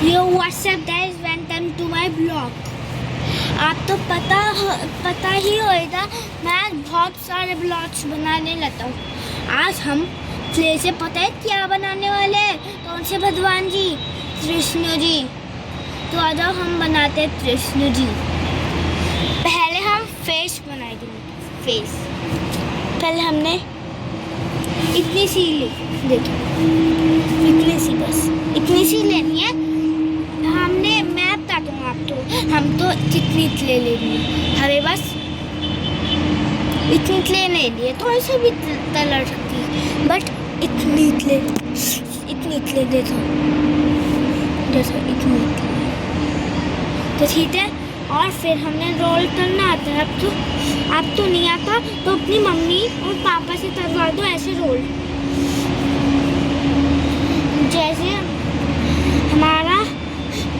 Yo, what's up guys? Welcome to my vlog. आप तो पता ही होगा मैं बहुत सारे ब्लॉग्स बनाने लगता हूँ। आज हम क्ले से पता है क्या बनाने वाले हैं? कौन से भगवान जी? कृष्ण जी। तो आ जाओ हम बनाते हैं कृष्ण जी। पहले हम फेस बनाएंगे। फेस पहले हमने इतनी सी ली, देखो इतनी सी, बस इतनी सी लेनी है। हमने मैं बता दूँगा आपको, हम तो कितनी क्ले लेनी है हमें, बस इतनी क्ले नहीं लिए तो ऐसे भी लड़ सकती है, बट इतनी क्ले देखो इतनी क्ले तो ठीक है। और फिर हमने रोल करना आता है। अब तो नहीं आता तो अपनी मम्मी और पापा से करवा दो ऐसे रोल, जैसे हमारा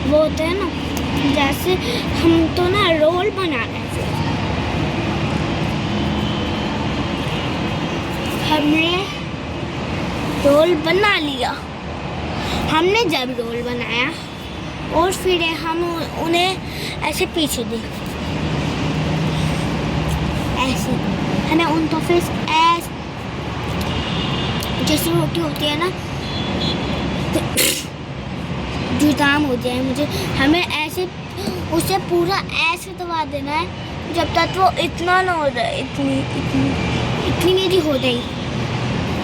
वो होता है ना, जैसे हम तो ना रोल बना रहे हैं। हमने रोल बना लिया। हमने जब रोल बनाया और फिर हम उन्हें ऐसे पीछे दे, ऐसे हमें उनका फेस ऐसे जैसे रोटी होती है ना, जुकाम हो जाए मुझे, हमें ऐसे उसे पूरा ऐसे दबा देना है जब तक वो इतना ना हो जाए, इतनी मेरी हो जाए।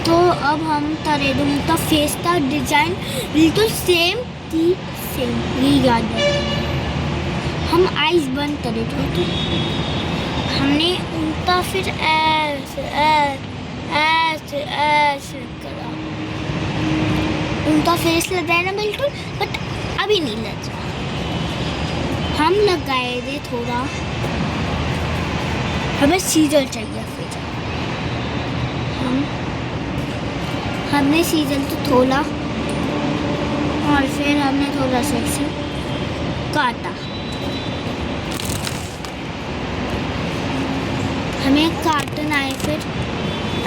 तो अब हम तरे उनका फेस का डिजाइन बिल्कुल सेम थी, सेम ये याद है। हम आइज बंद करे थे, हमने उनका फिर ऐसे ऐसे ऐसे करा, उनका फेस लगाया ना बिल्कुल, बट अभी नहीं लग रहा। हम लगाए थे थोड़ा, हमें सीजर चाहिए। फिर हमने सीजर तो थोड़ा, और फिर हमने थोड़ा सा इसे काटा। हमें काटना है, फिर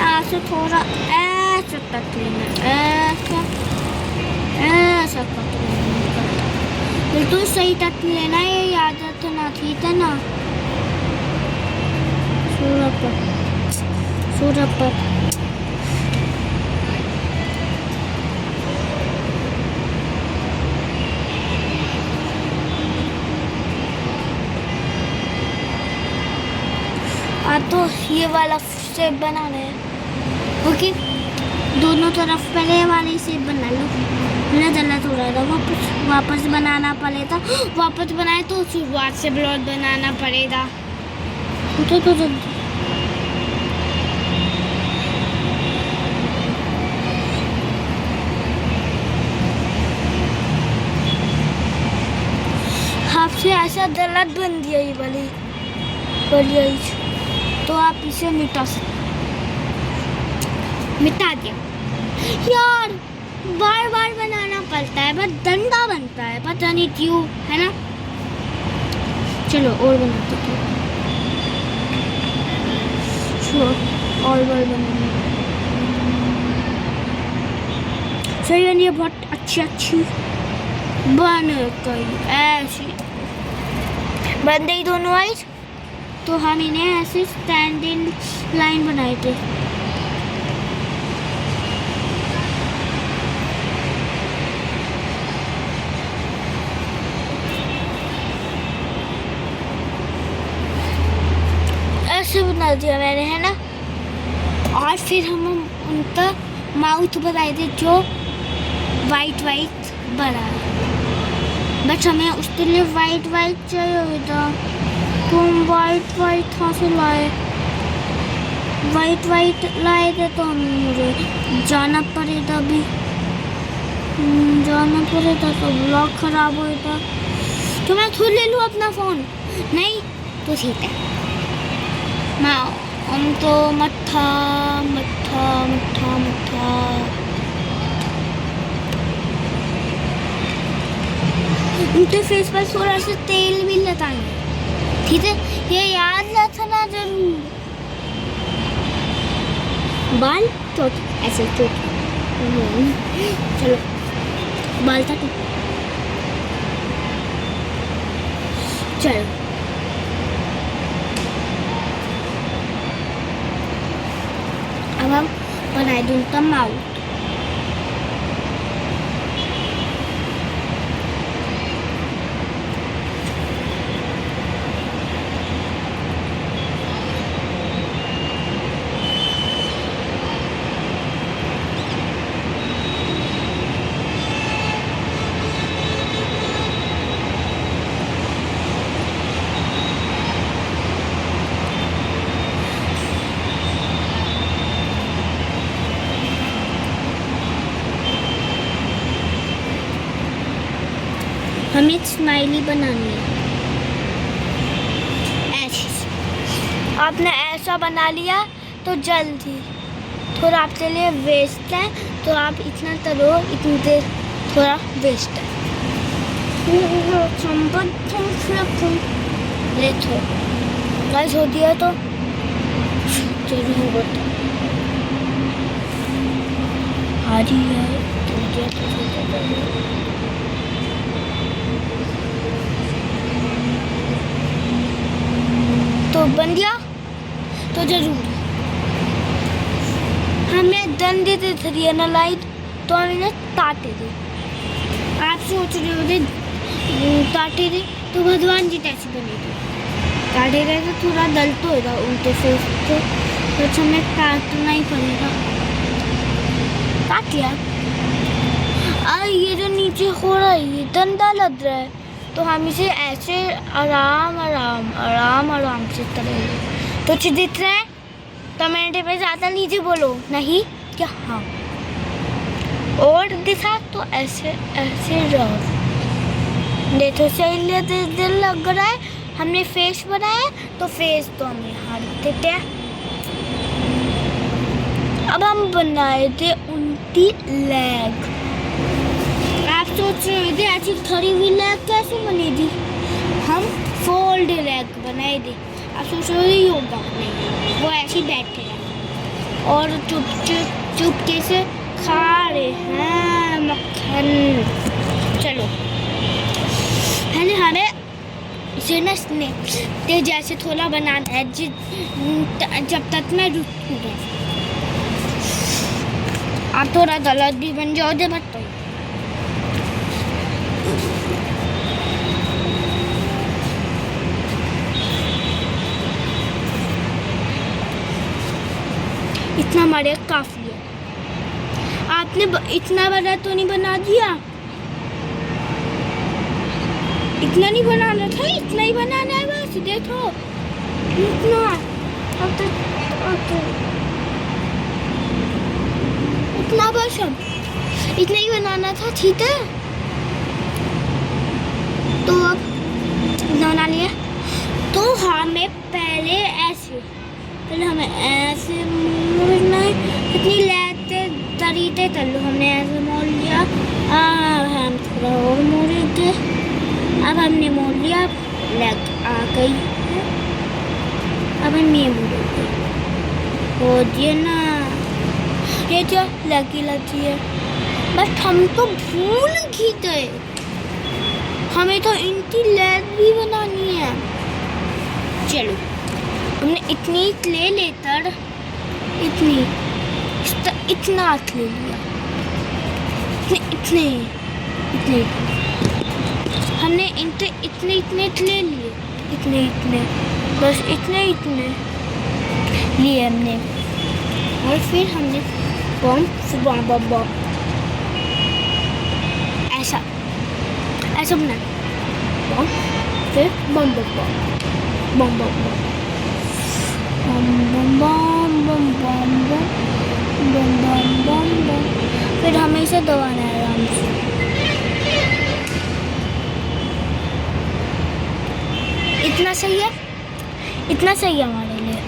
ऐसे थोड़ा ऐसे कट लेना, ऐसा कट लेना, बिल्कुल सही कट लेना है, ये याद रखना, ठीक है ना? सूरज पर तो ये वाला शेप बनाना है, ओके? दोनों तरफ पहले वाली शेप बना लो, ना गलत हो रहा था, वापस बनाना पड़ेगा। वापस बनाए तो शुरुआत से ब्लॉग बनाना पड़ेगा। तो आपसे ऐसा गलत बन दिया ये वाली, तो आप इसे मिटा दिया। यार बार बार बनाना पड़ता है, बस गंदा बनता है, पता नहीं क्यों, है ना? चलो और बनाते हैं, और बार बनाना सही है। ये बहुत अच्छी बन गई, ऐसी बन गई दोनों आइज। तो हम इन्हें ऐसे स्टैंडिंग लाइन बनाए थे। ऐसे बना दिया मैंने, है ना? और फिर हम उनका माउथ बनाए थे, जो वाइट बना, बट हमें उसके लिए वाइट चाहिए होता। तुम वाइट कहाँ से लाए? वाइट लाए थे तो मुझे जाना पड़ेगा, अभी जाना पड़ेगा, तो ब्लॉग खराब होता। तो मैं खुद ले लूँ अपना फ़ोन? नहीं तो ठीक है, मैं हम तो मट्ठा उनके फेस पर थोड़ा सा तेल भी लगाएंगे, ठीक है? ये याद रखना जरूर। बाल छोटे ऐसे छोटे, चलो बाल था चलो अब हम बनाए दूँ उनका माउथ। हमें स्माइली बनानी है ऐसी। आपने ऐसा बना लिया तो जल्दी थोड़ा आपके लिए वेस्ट है, तो आप इतना करो, इतनी देर थोड़ा वेस्ट है। देखो गाइस हो दिया तो जरूर होता आ रही है तो बन गया तो जरूर हमें दंड दे दिया ना लाइट, तो हम इन्हें काटे थे। आप सोच रहे होंगे काटे थे तो भगवान जी कैसे बनेगी, काटे रहे तो थोड़ा दल तो होगा उनके फेस को, तो हमें काटना ही पड़ेगा। काट लिया। ये जो नीचे हो रहा है ये डंडा लग रहा है, तो हम इसे ऐसे आराम से करेंगे। तो कुछ दिख रहा है कमेंट पे ज़्यादा नीचे बोलो नहीं क्या हाँ, और दिखा तो ऐसे रहो। देखो सही दिल लग रहा है। हमने फेस बनाया तो फेस तो हम यहाँ देते हैं। अब हम बनाए थे उनकी लेग। आप सोच रहे थे ऐसी खड़ी हुई लेग कैसे बनेगी, हम फोल्ड लेग बनाए थे। आप सोच रहे थे योगा नहीं, वो ऐसे बैठे हैं और चुपके से खा रहे हैं मक्खन। चलो पहले हमें इसे ना स्नेक जैसे थोड़ा बनाना है, जब तक मैं रुकूंगा। आप थोड़ा गलत भी बन जाओ दे बताओ। इतना बड़ा काफी है। आपने इतना बड़ा तो नहीं बना दिया, इतना नहीं बनाना था, इतना ही बनाना है बस। देखो इतना इतना बस, अब इतना ही बनाना था, ठीक है। तो अब बना लिया तो हमें पहले हमें ऐसे मोड़ना है। इतनी लेते तरीके कर लो। हमने ऐसे मोड़ लिया, हम थोड़ा और मोड़ेंगे। अब हमने मोड़ लिया, लेग आ गई है। अब हम ये मोड़ेंगे, हो दिया ना। ये जो लगी है, बट हम तो भूल ही गए, हमें तो इनकी लेग भी बनानी है। चलो हमने इतनी ले लेकर इतना ले लिया, इतने हमने इनसे इतने ले लिए, इतने बस इतने लिए हमने। और फिर हमने बम ऐसा बना, फिर बम बम बम बम बम बम बम बम बम बम। फिर हमें इसे दबाना है आराम से। इतना सही है, इतना सही है हमारे लिए।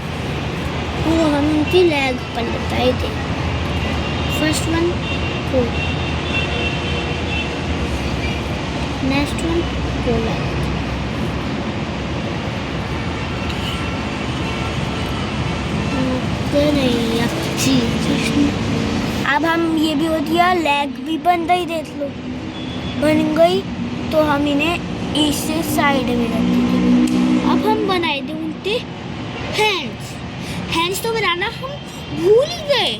वो हम उनकी लेग पर बताए थे। फर्स्ट वन को, नेक्स्ट वन को लेग। नहीं अच्छी। अब हम ये भी हो दिया, लेग भी बन गई, देख लो बन गई। तो हम इन्हें इसे साइड में रख दीजिए। अब हम बनाए थे उनके हैंड्स। हैंड्स तो बनाना हम भूल ही गए।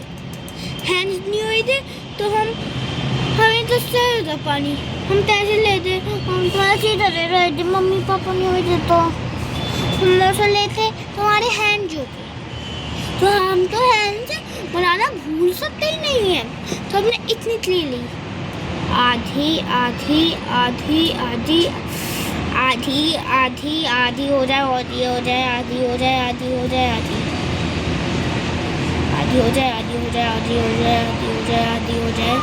हैंड्स नहीं हुए थे तो हमें तो सर था पानी, हम कैसे लेते, हम तो ऐसे ही डरे रहे थे। मम्मी पापा नहीं हुए थे तो हम ऐसे लेते तुम्हारे हैंड जो थे, तो हम तो हैंड्स बनाना भूल सकते ही नहीं है। तो हमने इतनी ले ली, आधी आधी आधी आधी आधी आधी आधी हो जाए, आधी हो जाए, आधी हो जाए, आधी हो जाए, आधी आधी हो जाए, आधी हो जाए, आधी हो जाए, आधी हो जाए, आधी हो जाए।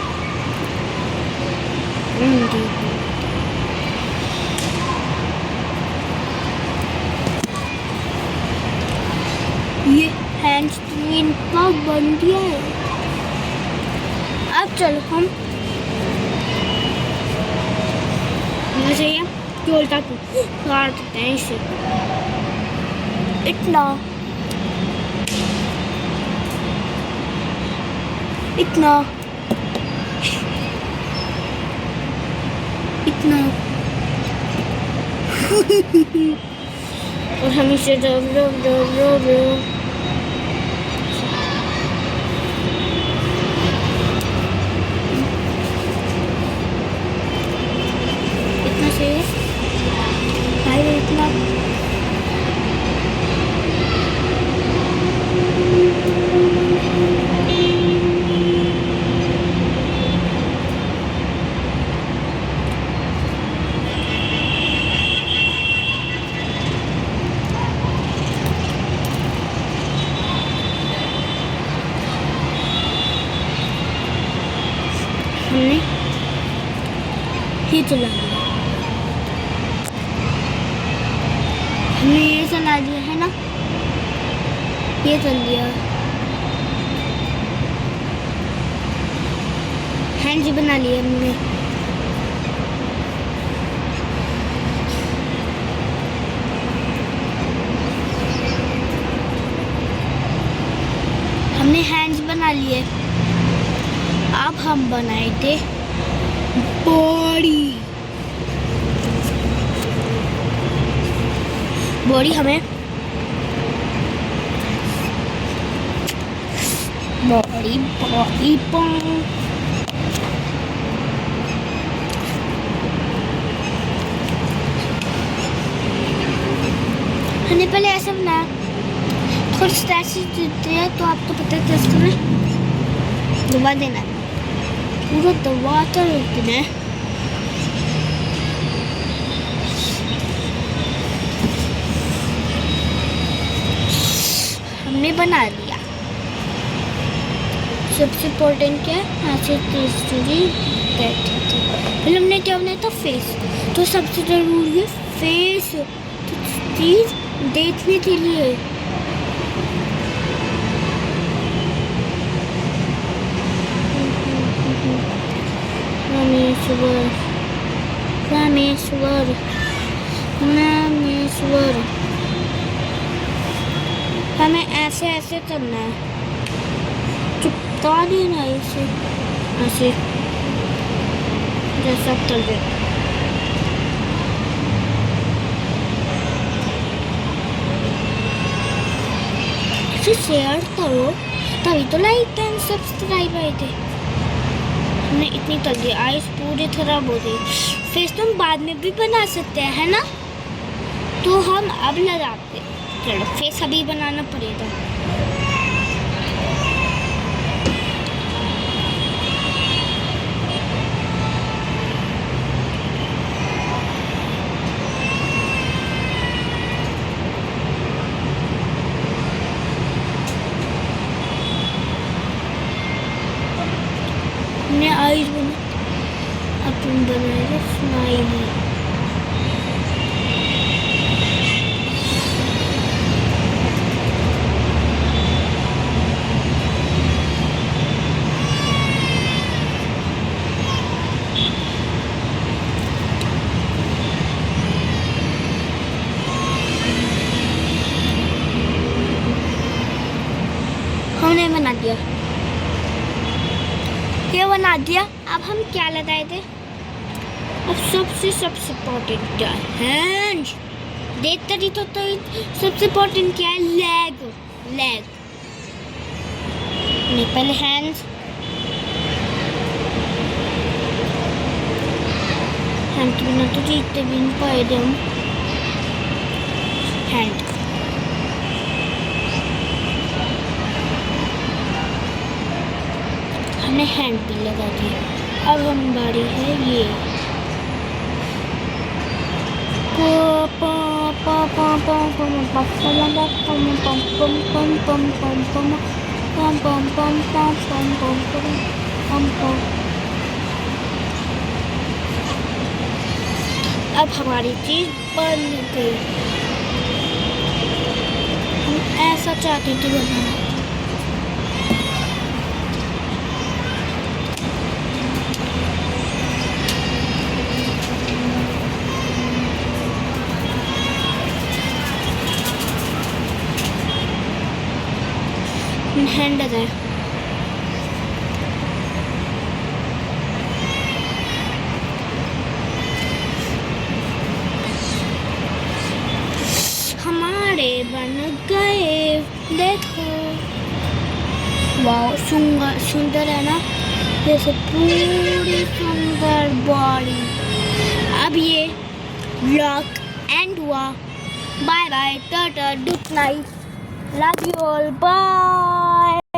ये हैंड्स ट्रेन का बन गया है। अब चलो हम चाहिए उल्टा काट देते हैं इसे। इतना इतना इतना और हम इसे इतना से भाई इतना हमने ये चला लिया, हमने ये चला लिया है ना, ये चल लिया। हैंड्स बना लिए हमने। हमने हैंड्स बना लिए। अब हम बनाए थे बॉडी। बॉडी हमें बॉडी बॉडी हमने पहले ऐसा बनाया, थोड़ी स्ट्रेच देते हैं तो आपको पता है टेस्ट में दबा देना, पूरा दबाता रहते हैं। हमने बना लिया। सबसे इम्पोर्टेंट क्या है, ऐसे पहले हमने क्या बनाया था, फेस। तो सबसे जरूरी है फेस, तो चीज देखने के लिए रामेश्वर रामेश्वर रामेश्वर हमें ऐसे ऐसे करना है, चुपता देना ऐसे ऐसे जैसा कर दे। शेयर करो तभी तो लाइक एंड सब्सक्राइब आए थे। हमने इतनी कर दी, आइस पूरी खराब हो गई। फेस तो हम बाद में भी बना सकते हैं, है ना, तो हम अब लगाते। चलो फेस अभी बनाना पड़ेगा। हमने आइस बना, अब तुम बनाएगा स्माइली। हमने बना दिया, ये बना दिया। अब हम क्या लगाए थे, अब सबसे इम्पोर्टेंट क्या है? हैंड्स। देखता नहीं तो सबसे इम्पोर्टेंट क्या है? लेग। नहीं, पहले हैंड्स। हैंड के बिना तो जीतते भी नहीं पाए हम। हैंड। हमने हैंड पे लगा दिया। अब हम बारी है ये। अब हमारी चीज बन गई। हम ऐसा चाहते थे बनाना। हैंड है। हमारे बन गए, देखो। वाह, सुंदर है ना, जैसे पूरी सुंदर बॉडी। अब ये व्लॉग एंड हुआ। Bye bye, ta-ta, good night, love you all, bye.